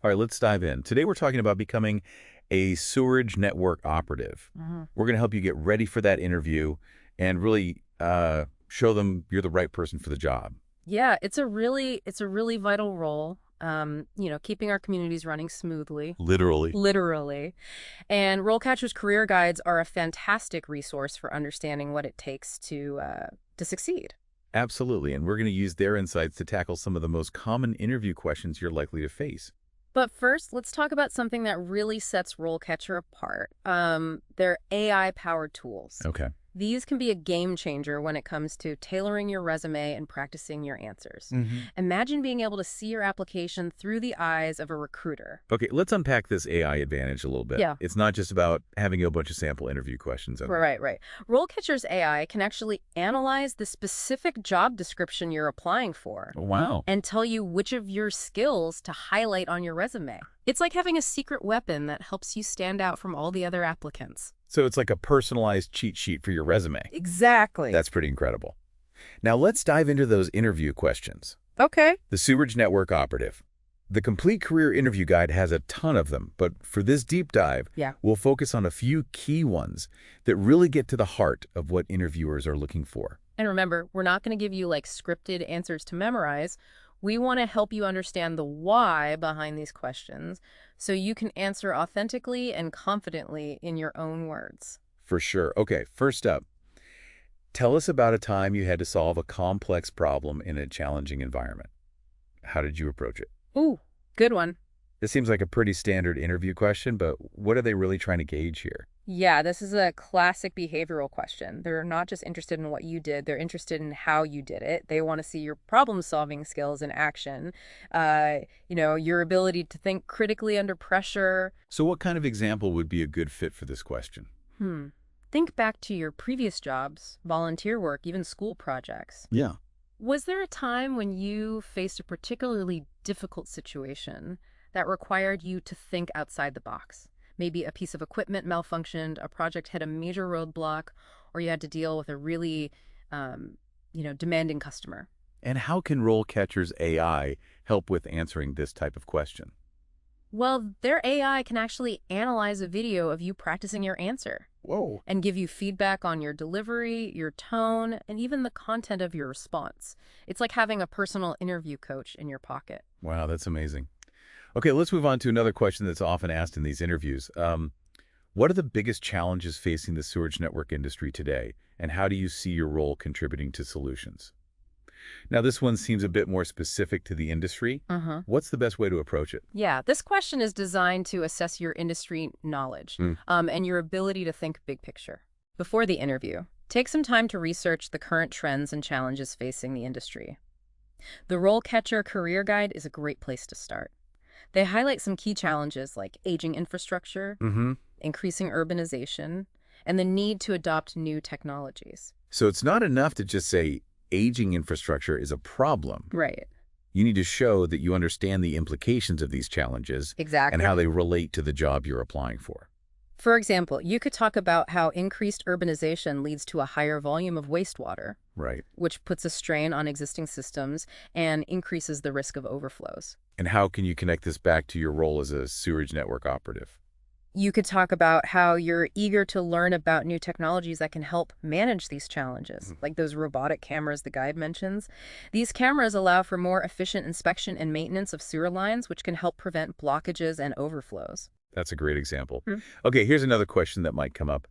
All right, let's dive in. Today we're talking about becoming a Sewerage Network Operative. We're going to help you get ready for that interview and really show them you're the right person for the job. Yeah, it's a really vital role. Keeping our communities running smoothly, Literally. literally. And RoleCatcher's career guides are a fantastic resource for understanding what it takes to succeed. Absolutely. And we're going to use their insights to tackle some of the most common interview questions you're likely to face. But first, let's talk about something that really sets RoleCatcher apart. Their AI-powered tools. Okay. These can be a game changer when it comes to tailoring your resume and practicing your answers. Imagine being able to see your application through the eyes of a recruiter. Okay, let's unpack this AI advantage a little bit. Yeah. It's not just about having a bunch of sample interview questions. Right. RoleCatcher's AI can actually analyze the specific job description you're applying for Wow. and tell you which of your skills to highlight on your resume. It's like having a secret weapon that helps you stand out from all the other applicants. So it's like a personalized cheat sheet for your resume. Exactly. That's pretty incredible. Now let's dive into those interview questions. Okay. The Sewerage Network Operative. The complete career interview guide has a ton of them, but for this deep dive, Yeah. we'll focus on a few key ones that really get to the heart of what interviewers are looking for. And remember, we're not going to give you like scripted answers to memorize. We want to help you understand the why behind these questions so you can answer authentically and confidently in your own words. For sure. Okay, first up, tell us about a time you had to solve a complex problem in a challenging environment. How did you approach it? Ooh, good one. This seems like a pretty standard interview question, but what are they really trying to gauge here? Yeah, this is a classic behavioral question. They're not just interested in what you did, they're interested in how you did it. They want to see your problem-solving skills in action, your ability to think critically under pressure. So what kind of example would be a good fit for this question? Think back to your previous jobs, volunteer work, even school projects. Yeah. Was there a time when you faced a particularly difficult situation that required you to think outside the box? Maybe a piece of equipment malfunctioned, a project hit a major roadblock, or you had to deal with a really, demanding customer. And how can RoleCatcher's AI help with answering this type of question? Well, their AI can actually analyze a video of you practicing your answer Whoa. and give you feedback on your delivery, your tone, and even the content of your response. It's like having a personal interview coach in your pocket. Wow, that's amazing. Okay, let's move on to another question that's often asked in these interviews. What are the biggest challenges facing the sewage network industry today, and how do you see your role contributing to solutions? Now, this one seems a bit more specific to the industry. What's the best way to approach it? Yeah, this question is designed to assess your industry knowledge and your ability to think big picture. Before the interview, take some time to research the current trends and challenges facing the industry. The RoleCatcher Career Guide is a great place to start. They highlight some key challenges like aging infrastructure, increasing urbanization, and the need to adopt new technologies. So it's not enough to just say aging infrastructure is a problem. Right. You need to show that you understand the implications of these challenges Exactly. and how they relate to the job you're applying for. For example, you could talk about how increased urbanization leads to a higher volume of wastewater, Right. which puts a strain on existing systems and increases the risk of overflows. And how can you connect this back to your role as a sewage network operative? You could talk about how you're eager to learn about new technologies that can help manage these challenges, like those robotic cameras the guide mentions. These cameras allow for more efficient inspection and maintenance of sewer lines, which can help prevent blockages and overflows. That's a great example. Okay, here's another question that might come up.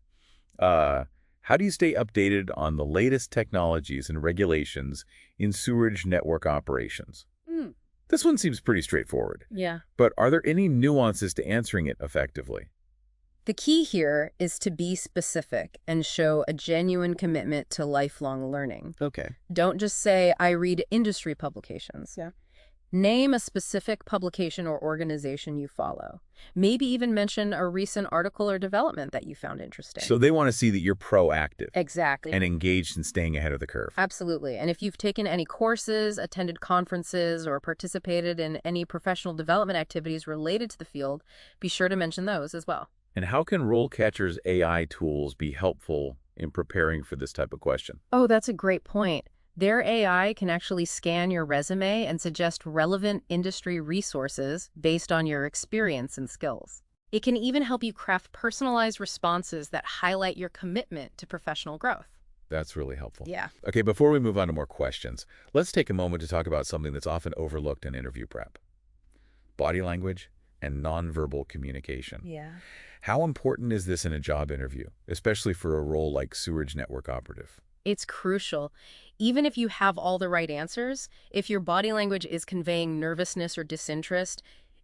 How do you stay updated on the latest technologies and regulations in sewage network operations? This one seems pretty straightforward. Yeah. But are there any nuances to answering it effectively? The key here is to be specific and show a genuine commitment to lifelong learning. Okay. Don't just say, I read industry publications. Yeah. Name a specific publication or organization you follow. Maybe even mention a recent article or development that you found interesting. So they want to see that you're proactive Exactly. and engaged in staying ahead of the curve. Absolutely. And if you've taken any courses, attended conferences, or participated in any professional development activities related to the field, be sure to mention those as well. And how can RoleCatcher's AI tools be helpful in preparing for this type of question? Oh, that's a great point. Their AI can actually scan your resume and suggest relevant industry resources based on your experience and skills. It can even help you craft personalized responses that highlight your commitment to professional growth. That's really helpful. Yeah. Okay, before we move on to more questions, let's take a moment to talk about something that's often overlooked in interview prep: body language and nonverbal communication. Yeah. How important is this in a job interview, especially for a role like Sewerage Network Operative? It's crucial. Even if you have all the right answers, if your body language is conveying nervousness or disinterest,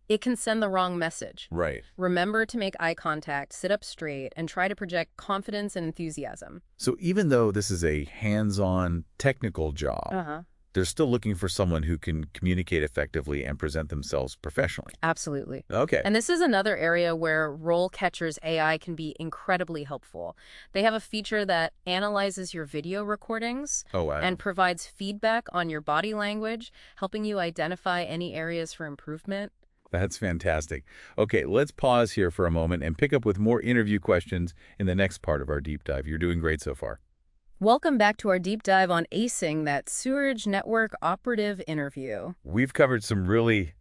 it can send the wrong message. Right. Remember to make eye contact, sit up straight, and try to project confidence and enthusiasm. So even though this is a hands-on technical job, Uh-huh. they're still looking for someone who can communicate effectively and present themselves professionally. Absolutely. Okay. And this is another area where RoleCatcher's AI can be incredibly helpful. They have a feature that analyzes your video recordings Oh, wow. and provides feedback on your body language, helping you identify any areas for improvement. That's fantastic. Okay, let's pause here for a moment and pick up with more interview questions in the next part of our deep dive. You're doing great so far. Welcome back to our deep dive on acing that Sewerage Network Operative interview. We've covered some really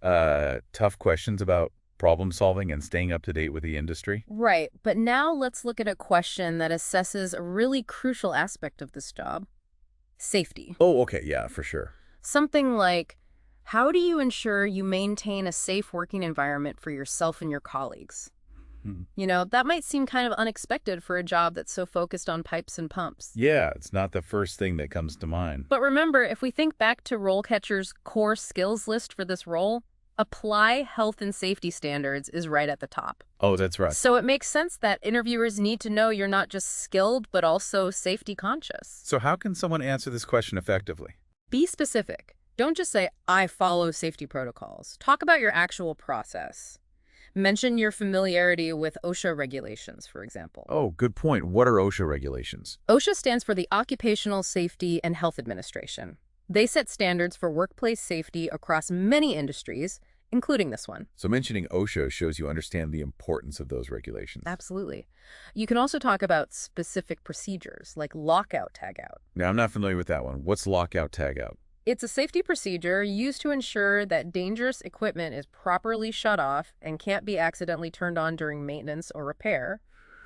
tough questions about problem solving and staying up to date with the industry. Right, but now let's look at a question that assesses a really crucial aspect of this job: safety. Oh, okay, yeah, for sure. Something like, how do you ensure you maintain a safe working environment for yourself and your colleagues? Hmm. You know, that might seem kind of unexpected for a job that's so focused on pipes and pumps. Yeah, it's not the first thing that comes to mind. But remember, if we think back to RoleCatcher's core skills list for this role, apply health and safety standards is right at the top. Oh, that's right. So it makes sense that interviewers need to know you're not just skilled, but also safety conscious. So how can someone answer this question effectively? Be specific. Don't just say, I follow safety protocols. Talk about your actual process. Mention your familiarity with OSHA regulations, for example. Oh, good point. What are OSHA regulations? OSHA stands for the Occupational Safety and Health Administration. They set standards for workplace safety across many industries, including this one. So mentioning OSHA shows you understand the importance of those regulations. Absolutely. You can also talk about specific procedures, like lockout tagout. Now, I'm not familiar with that one. What's lockout tagout? It's a safety procedure used to ensure that dangerous equipment is properly shut off and can't be accidentally turned on during maintenance or repair.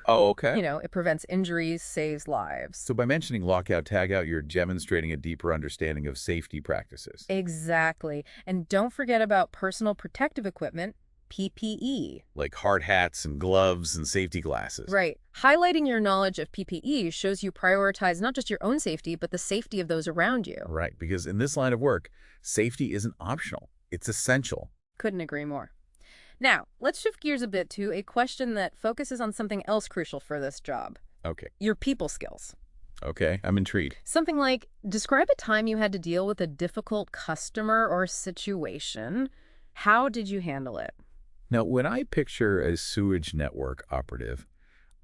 Oh, okay. You know, it prevents injuries, saves lives. So by mentioning lockout tagout, you're demonstrating a deeper understanding of safety practices. Exactly. And don't forget about personal protective equipment, PPE. Like hard hats and gloves and safety glasses. Right. Highlighting your knowledge of PPE shows you prioritize not just your own safety, but the safety of those around you. Right, because in this line of work, safety isn't optional. It's essential. Couldn't agree more. Now, let's shift gears a bit to a question that focuses on something else crucial for this job: Okay. your people skills. Okay, I'm intrigued. Something like, describe a time you had to deal with a difficult customer or situation. How did you handle it? Now, when I picture a sewage network operative,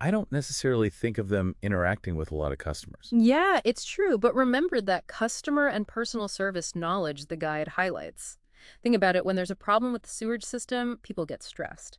I don't necessarily think of them interacting with a lot of customers. Yeah, it's true, but remember that customer and personal service knowledge the guide highlights. Think about it, when there's a problem with the sewage system, people get stressed.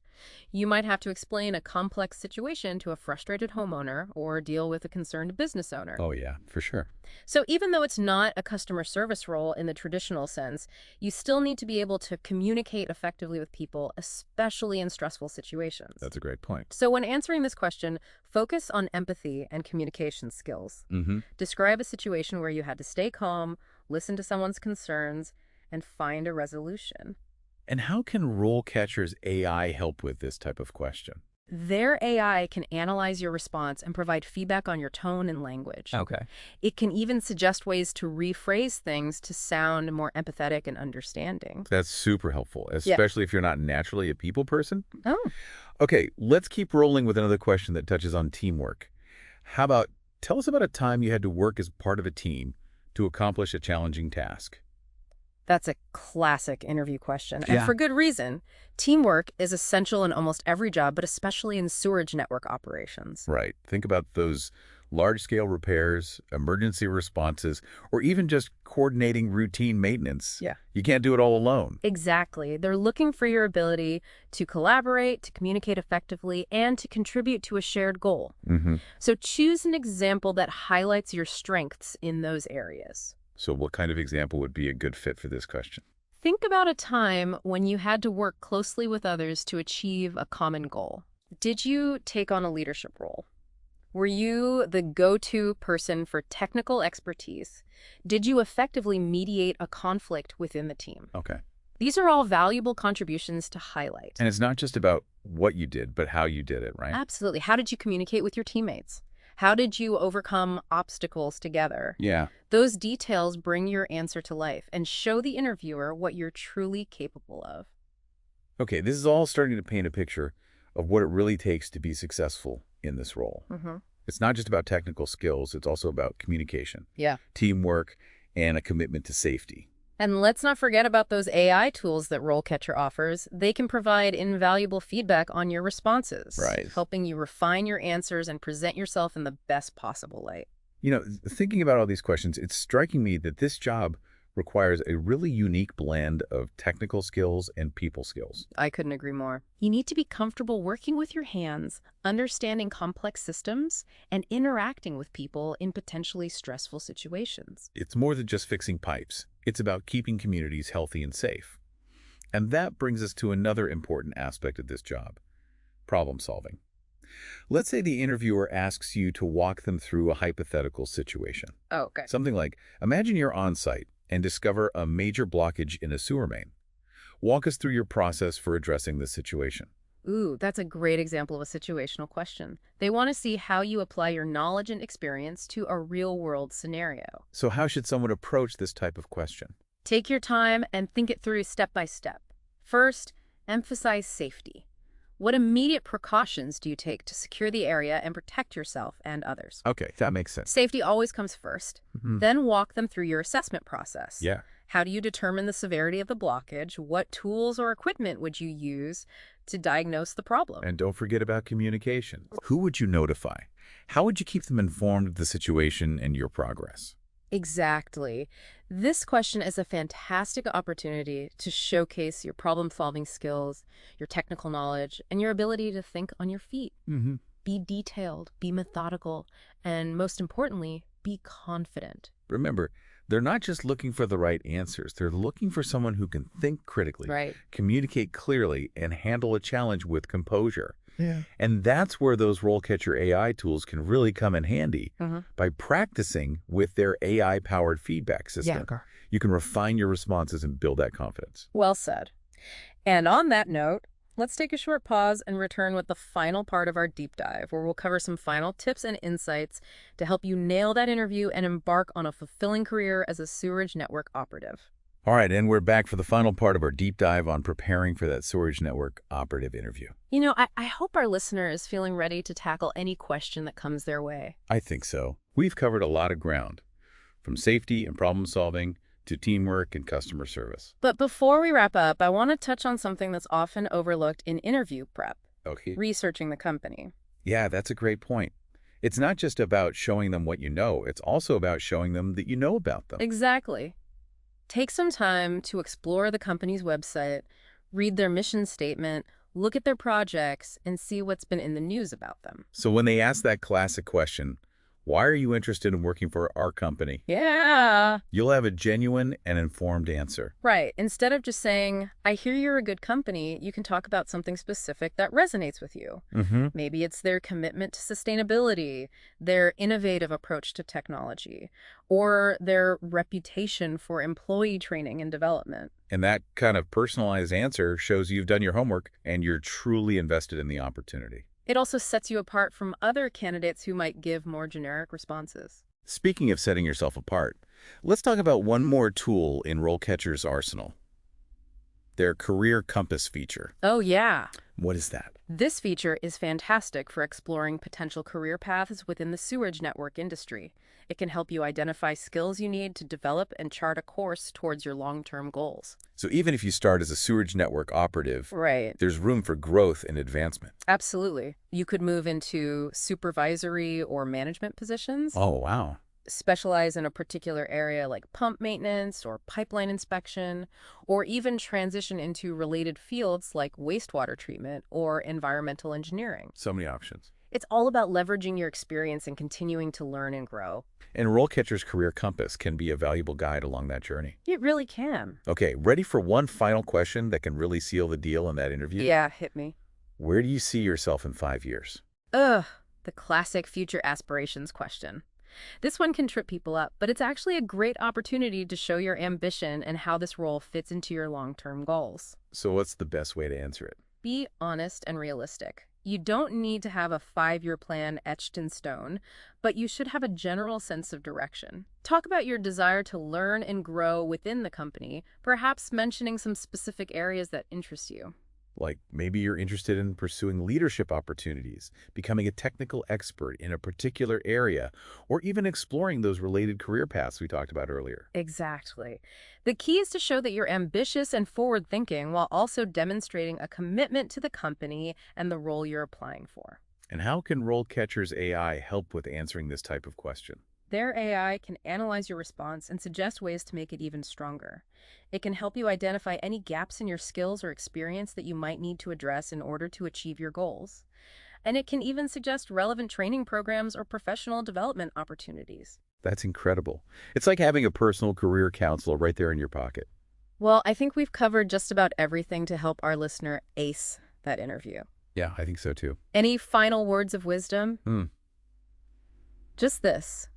You might have to explain a complex situation to a frustrated homeowner or deal with a concerned business owner. Oh, yeah, for sure. So even though it's not a customer service role in the traditional sense, you still need to be able to communicate effectively with people, especially in stressful situations. That's a great point. So when answering this question, focus on empathy and communication skills. Mm-hmm. Describe a situation where you had to stay calm, listen to someone's concerns, and find a resolution. And how can RoleCatcher's AI help with this type of question? Their AI can analyze your response and provide feedback on your tone and language. Okay. It can even suggest ways to rephrase things to sound more empathetic and understanding. That's super helpful, especially if you're not naturally a people person. Oh, Okay, let's keep rolling with another question that touches on teamwork. How about, tell us about a time you had to work as part of a team to accomplish a challenging task. that's a classic interview question. And Yeah. for good reason. Teamwork is essential in almost every job, but especially in sewage network operations. Right. Think about those large-scale repairs, emergency responses, or even just coordinating routine maintenance. Yeah. You can't do it all alone. Exactly. They're looking for your ability to collaborate, to communicate effectively, and to contribute to a shared goal. So choose an example that highlights your strengths in those areas. So what kind of example would be a good fit for this question? Think about a time when you had to work closely with others to achieve a common goal. Did you take on a leadership role? Were you the go-to person for technical expertise? Did you effectively mediate a conflict within the team? Okay. These are all valuable contributions to highlight. And it's not just about what you did, but how you did it, right? Absolutely. How did you communicate with your teammates? How did you overcome obstacles together? Yeah. Those details bring your answer to life and show the interviewer what you're truly capable of. Okay, this is all starting to paint a picture of what it really takes to be successful in this role. It's not just about technical skills, it's also about communication, Yeah. teamwork, and a commitment to safety. And let's not forget about those AI tools that RoleCatcher offers. They can provide invaluable feedback on your responses, Right. helping you refine your answers and present yourself in the best possible light. You know, thinking about all these questions, it's striking me that this job requires a really unique blend of technical skills and people skills. I couldn't agree more. You need to be comfortable working with your hands, understanding complex systems, and interacting with people in potentially stressful situations. It's more than just fixing pipes. It's about keeping communities healthy and safe. And that brings us to another important aspect of this job, problem solving. Let's say the interviewer asks you to walk them through a hypothetical situation. Oh, okay. Something like, imagine you're on site and discover a major blockage in a sewer main. Walk us through your process for addressing this situation. Ooh, that's a great example of a situational question. They want to see how you apply your knowledge and experience to a real-world scenario. So how should someone approach this type of question? Take your time and think it through step by step. First, emphasize safety. What immediate precautions do you take to secure the area and protect yourself and others? Okay, that makes sense. Safety always comes first. Then walk them through your assessment process. Yeah. How do you determine the severity of the blockage? What tools or equipment would you use to diagnose the problem? And don't forget about communication. Who would you notify? How would you keep them informed of the situation and your progress? Exactly. This question is a fantastic opportunity to showcase your problem-solving skills, your technical knowledge, and your ability to think on your feet. Be detailed, be methodical, and most importantly, be confident. Remember, they're not just looking for the right answers. They're looking for someone who can think critically, Right. communicate clearly, and handle a challenge with composure. Yeah. And that's where those RoleCatcher AI tools can really come in handy. By practicing with their AI-powered feedback system, you can refine your responses and build that confidence. Well said. And on that note, let's take a short pause and return with the final part of our deep dive, where we'll cover some final tips and insights to help you nail that interview and embark on a fulfilling career as a Sewerage Network operative. All right, and we're back for the final part of our deep dive on preparing for that Sewerage Network operative interview. You know, I hope our listener is feeling ready to tackle any question that comes their way. I think so. We've covered a lot of ground, from safety and problem solving to teamwork and customer service. But before we wrap up, I want to touch on something that's often overlooked in interview prep. Okay. Researching the company. Yeah, that's a great point. It's not just about showing them what you know. It's also about showing them that you know about them. Exactly. Take some time to explore the company's website, read their mission statement, look at their projects, and see what's been in the news about them. So when they ask that classic question, why are you interested in working for our company? Yeah. You'll have a genuine and informed answer. Right. Instead of just saying, I hear you're a good company, you can talk about something specific that resonates with you. Maybe it's their commitment to sustainability, their innovative approach to technology, or their reputation for employee training and development. And that kind of personalized answer shows you've done your homework and you're truly invested in the opportunity. It also sets you apart from other candidates who might give more generic responses. Speaking of setting yourself apart, let's talk about one more tool in RoleCatcher's arsenal. Their Career Compass feature. Oh, yeah. What is that? This feature is fantastic for exploring potential career paths within the sewage network industry. It can help you identify skills you need to develop and chart a course towards your long-term goals. So even if you start as a Sewerage Network Operative, Right. there's room for growth and advancement. Absolutely. You could move into supervisory or management positions, Oh, wow. specialize in a particular area like pump maintenance or pipeline inspection, or even transition into related fields like wastewater treatment or environmental engineering. So many options. It's all about leveraging your experience and continuing to learn and grow. And RoleCatcher's Career Compass can be a valuable guide along that journey. It really can. Okay, ready for one final question that can really seal the deal in that interview? Yeah, hit me. Where do you see yourself in 5 years? Ugh, the classic future aspirations question. This one can trip people up, but it's actually a great opportunity to show your ambition and how this role fits into your long-term goals. So what's the best way to answer it? Be honest and realistic. You don't need to have a 5-year plan etched in stone, but you should have a general sense of direction. Talk about your desire to learn and grow within the company, perhaps mentioning some specific areas that interest you. Like maybe you're interested in pursuing leadership opportunities, becoming a technical expert in a particular area, or even exploring those related career paths we talked about earlier. Exactly. The key is to show that you're ambitious and forward-thinking while also demonstrating a commitment to the company and the role you're applying for. And how can RoleCatcher's AI help with answering this type of question? Their AI can analyze your response and suggest ways to make it even stronger. It can help you identify any gaps in your skills or experience that you might need to address in order to achieve your goals. And it can even suggest relevant training programs or professional development opportunities. That's incredible. It's like having a personal career counselor right there in your pocket. Well, I think we've covered just about everything to help our listener ace that interview. Yeah, I think so too. Any final words of wisdom? Hmm. Just this.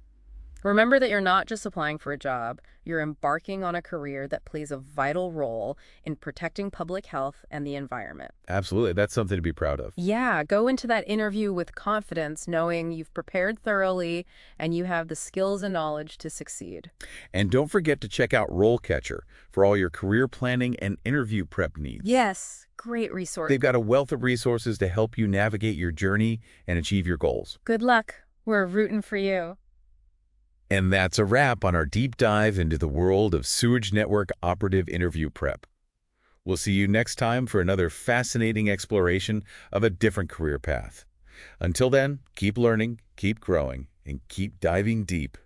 Remember that you're not just applying for a job, you're embarking on a career that plays a vital role in protecting public health and the environment. Absolutely. That's something to be proud of. Yeah, go into that interview with confidence, knowing you've prepared thoroughly and you have the skills and knowledge to succeed. And don't forget to check out RoleCatcher for all your career planning and interview prep needs. Yes, great resource. They've got a wealth of resources to help you navigate your journey and achieve your goals. Good luck. We're rooting for you. And that's a wrap on our deep dive into the world of Sewerage Network Operative Interview Prep. We'll see you next time for another fascinating exploration of a different career path. Until then, keep learning, keep growing, and keep diving deep.